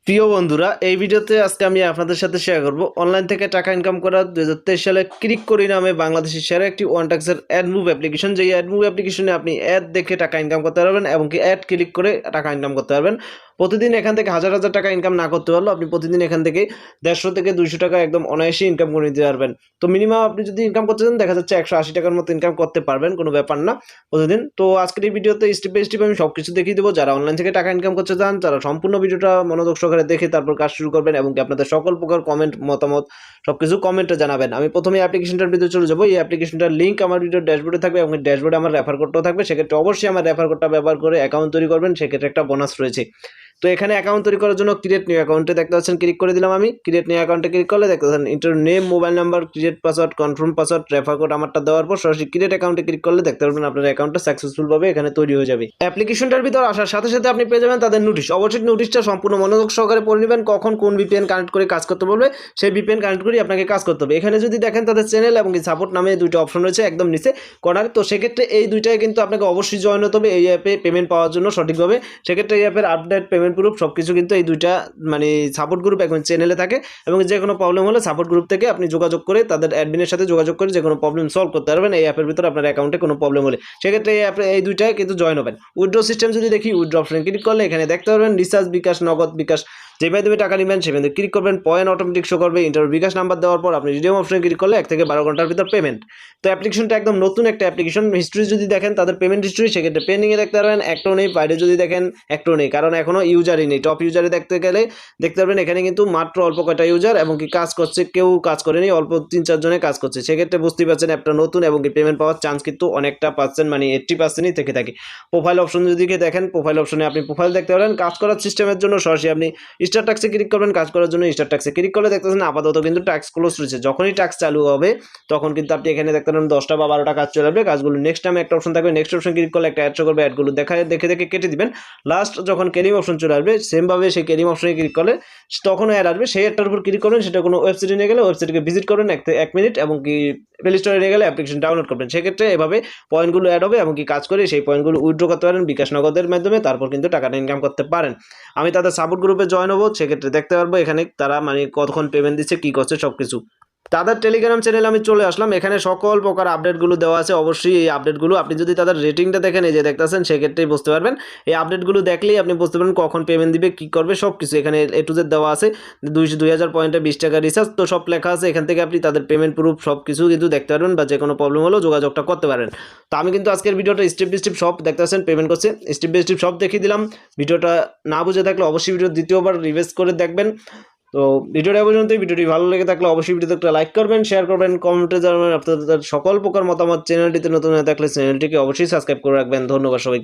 প্রিয় বন্ধুরা, এই ভিডিওতে আজকে আমি আপনাদের সাথে শেয়ার করব অনলাইন থেকে টাকা ইনকাম করা 2023 সালে ক্লিক করি নামে বাংলাদেশের সেরা একটি ওয়ান টাক্সের অ্যাডমুভ অ্যাপ্লিকেশন। যেই অ্যাডমুভ অ্যাপ্লিকেশনে আপনি অ্যাড দেখে টাকা ইনকাম করতে পারবেন এবং কি অ্যাড ক্লিক করে টাকা ইনকাম করতে পারবেন। প্রতিদিন এখান থেকে হাজার হাজার টাকা ইনকাম না করতে পারলেও আপনি প্রতিদিন এখান থেকে 150 থেকে 200 টাকা একদম অনায়াসে ইনকাম করে নিতে পারবেন। তো মিনিমাম আপনি যদি ইনকাম করতে চান দেখা যাচ্ছে 180 টাকার মতো ইনকাম করতে পারবেন, কোনো ব্যাপার না প্রতিদিন। তো আজকের এই ভিডিওতে স্টেপ বাই স্টেপ আমি সব কিছু দেখিয়ে দেবো। যারা অনলাইন থেকে টাকা ইনকাম করতে চান তারা সম্পূর্ণ ভিডিওটা মনোযোগ সহকারে দেখে তারপর কাজ শুরু করবেন এবং কি আপনাদের সকল প্রকার কমেন্ট মতামত সবকিছু কমেন্টে জানাবেন। আমি প্রথমে অ্যাপ্লিকেশনটার ভিতরে চলে যাবো। এই অ্যাপ্লিকেশনটার লিঙ্ক আমার ভিডিওর ড্যাশবোর্ডে থাকবে এবং ড্যাশবোর্ডে আমার রেফার কোডটাও থাকবে। সেক্ষেত্রে অবশ্যই আমার রেফার কোডটা ব্যবহার করে অ্যাকাউন্ট তৈরি করবেন, সেক্ষেত্রে একটা বোনাস রয়েছে। তো এখানে অ্যাকাউন্ট তৈরি করার জন্য ক্রিয়েট নিউ অ্যাকাউন্টে দেখতে পাচ্ছেন ক্লিক করে দিলাম। আমি ক্রিয়েট নিউ অ্যাকাউন্টে ক্লিক করলে দেখতে পাচ্ছেন inter name, mobile number, create password, confirm password, refer code আমারটা দেওয়ার পর সরাসরি ক্রিয়েট অ্যাকাউন্টে ক্লিক করলে দেখতে পারবেন আপনার অ্যাকাউন্টটা সাকসেসফুলভাবে এখানে তৈরি হয়ে যাবে। অ্যাপ্লিকেশনটার ভিতর আসার সাথে সাথে আপনি পেয়ে যাবেন তাদের নোটিশ। অবশ্যই নোটিশটা সম্পূর্ণ মনোযোগ সহকারে পড়ে নেবেন, কখন কোন ভিপিএন কানেক্ট করে কাজ করতে বলবে সেই ভিপিএন কানেক্ট করে আপনাকে কাজ করতে হবে। এখানে যদি দেখেন তাদের চ্যানেল এবং সাপোর্ট নামে দুইটা অপশন রয়েছে একদম নিচে কর্নারে। তো সেক্ষেত্রে এই দুইটাই কিন্তু আপনাকে অবশ্যই জয়েন হতে হবে এই অ্যাপে পেমেন্ট পাওয়ার জন্য সঠিকভাবে। সেক্ষেত্রে এই অ্যাপের আপডেট, পেমেন্ট প্রুফ সবকিছু কিন্তু এই দুইটা মানে সাপোর্ট গ্রুপ এখন চ্যানেলে থাকে এবং যে কোনো প্রবলেম হলে সাপোর্ট গ্রুপ থেকে আপনি যোগাযোগ করে তাদের অ্যাডমিনের সাথে যোগাযোগ করে যে কোনো প্রবলেম সলভ করতে পারবেন এই অ্যাপের ভিতরে আপনার অ্যাকাউন্টে কোনো প্রবলেম হলে। সেক্ষেত্রে এই অ্যাপে এই দুইটাই কিন্তু জয়েন হবেন। উইথড্র সিস্টেম যদি দেখি, উইথড্র অপশন ক্লিক করলে এখানে দেখতে পারবেন রিচার্জ, বিকাশ, নগদ, বিকাশ যেভাবে দেবে টাকা নেবেন সেভাবে ক্লিক করবেন। পয়েন্ট অটোমেটিক শো করবে। ইন্টার বিকাশ নাম্বার দেওয়ার পর আপনি রিডিউম অপশনে ক্লিক করলে 1 থেকে 12 ঘন্টার ভিতর পেমেন্ট। তো অ্যাপ্লিকেশনটা একদম নতুন একটা অ্যাপ্লিকেশন। হিস্ট্রি যদি দেখেন তাদের পেমেন্ট হিস্ট্রি, সেক্ষেত্রে পেন্ডিংয়ে দেখতে পারবেন একটাও নেই। বাইরে যদি দেখেন একটাও নেই, কারণ এখনও ইউজারই নেই। টপ ইউজারে দেখতে গেলে দেখতে পারবেন এখানে কিন্তু মাত্র অল্প কয়টা ইউজার এবং কি কাজ করছে, কেউ কাজ করেনি, অল্প 3-4 জনে কাজ করছে। সেক্ষেত্রে বুঝতেই পারছেন অ্যাপটা নতুন এবং কি পেমেন্ট পাওয়ার চান্স কিন্তু অনেকটা পার্সেন্ট মানে 80%ই থেকে থাকে। প্রোফাইল অপশন যদি দেখেন, প্রোফাইল অপশনে আপনি প্রোফাইল দেখতে পারেন। কাজ করার সিস্টেমের জন্য সরাসরি আপনি স্টার ট্যাক্সে ক্লিক করবেন। কাজ করার জন্য স্টার ট্যাক্সে ক্লিক করলে দেখতেছেন আপাতত কিন্তু ট্যাক্স ক্লোজ রয়েছে। যখনই ট্যাক্স চালু হবে তখন কিন্তু আপনি এখানে দেখতে পারেন 10টা বা 12টা কাজ চলে আসবে। কাজগুলো নেক্সট টাইমে একটা অপশন থাকবে, নেক্সট অপশন ক্লিক করলে একটা অ্যাড শো করবে, অ্যাডগুলো দেখে কেটে দিবেন। লাস্ট যখন ক্লেম অপশন চলে আসবে সেমভাবে সেই ক্লেম অপশনে ক্লিক করলে তখন অ্যাড আসবে, সেই অ্যাডটার উপর ক্লিক করবেন। সেটা কোনো ওয়েবসাইটে নিয়ে গেলে ওয়েবসাইটকে ভিজিট করবেন 1 মিনিট এবং কি প্লে স্টোরে নিয়ে গেলে অ্যাপ্লিকেশন ডাউনলোড করবেন। সেক্ষেত্রে এভাবে পয়েন্টগুলো অ্যাড হবে এবং কি কাজ করে সেই পয়েন্টগুলো উইথড্র করতে পারেন বিকাশ নগদের মাধ্যমে, তারপর কিন্তু টাকাটা ইনকাম করতে পারেন। আমি তাদের সাপোর্ট গ্রুপে জয়েন হবো, সেক্ষেত্রে দেখতে পারবো এখানে তারা মানে কতক্ষণ পেমেন্ট দিচ্ছে, কী করছে সব কিছু। তাদের টেলিগ্রাম চ্যানেলে আমি চলে আসলাম। এখানে সকল প্রকার আপডেটগুলো দেওয়া আছে। অবশ্যই এই আপডেটগুলো আপনি যদি তাদের রেটিংটা দেখেন, এই যে দেখতেছেন, সেক্ষেত্রেই বুঝতে পারবেন। এই আপডেটগুলো দেখলেই আপনি বুঝতে পারবেন কখন পেমেন্ট দিবে, কী করবে সব কিছু। এখানে A to Z দেওয়া আছে। 2000 পয়েন্টে 20 টাকা রিচার্জ, তো সব লেখা আছে। এখান থেকে আপনি তাদের পেমেন্ট প্রুফ সব কিছু কিন্তু দেখতে পারবেন বা যে কোনো প্রবলেম হলেও যোগাযোগটা করতে পারেন। তো আমি কিন্তু আজকের ভিডিওটা স্টেপ বাই স্টেপ সব দেখতে পাচ্ছেন পেমেন্ট করছে, স্টেপ বাই স্টেপ সব দেখিয়ে দিলাম। ভিডিওটা না বুঝে থাকলে অবশ্যই ভিডিও দ্বিতীয়বার রিভাইজ করে দেখবেন। তো ভিডিওটা পর্যন্ত, ভিডিওটি ভালো লেগে থাকলে অবশ্যই ভিডিওতে একটা লাইক করবেন, শেয়ার করবেন, কমেন্টে জানাবেন আপনাদের সকল প্রকার মতামত। চ্যানেলটিতে নতুন হয়ে থাকলে চ্যানেলটিকে অবশ্যই সাবস্ক্রাইব করে রাখবেন। ধন্যবাদ সবাইকে।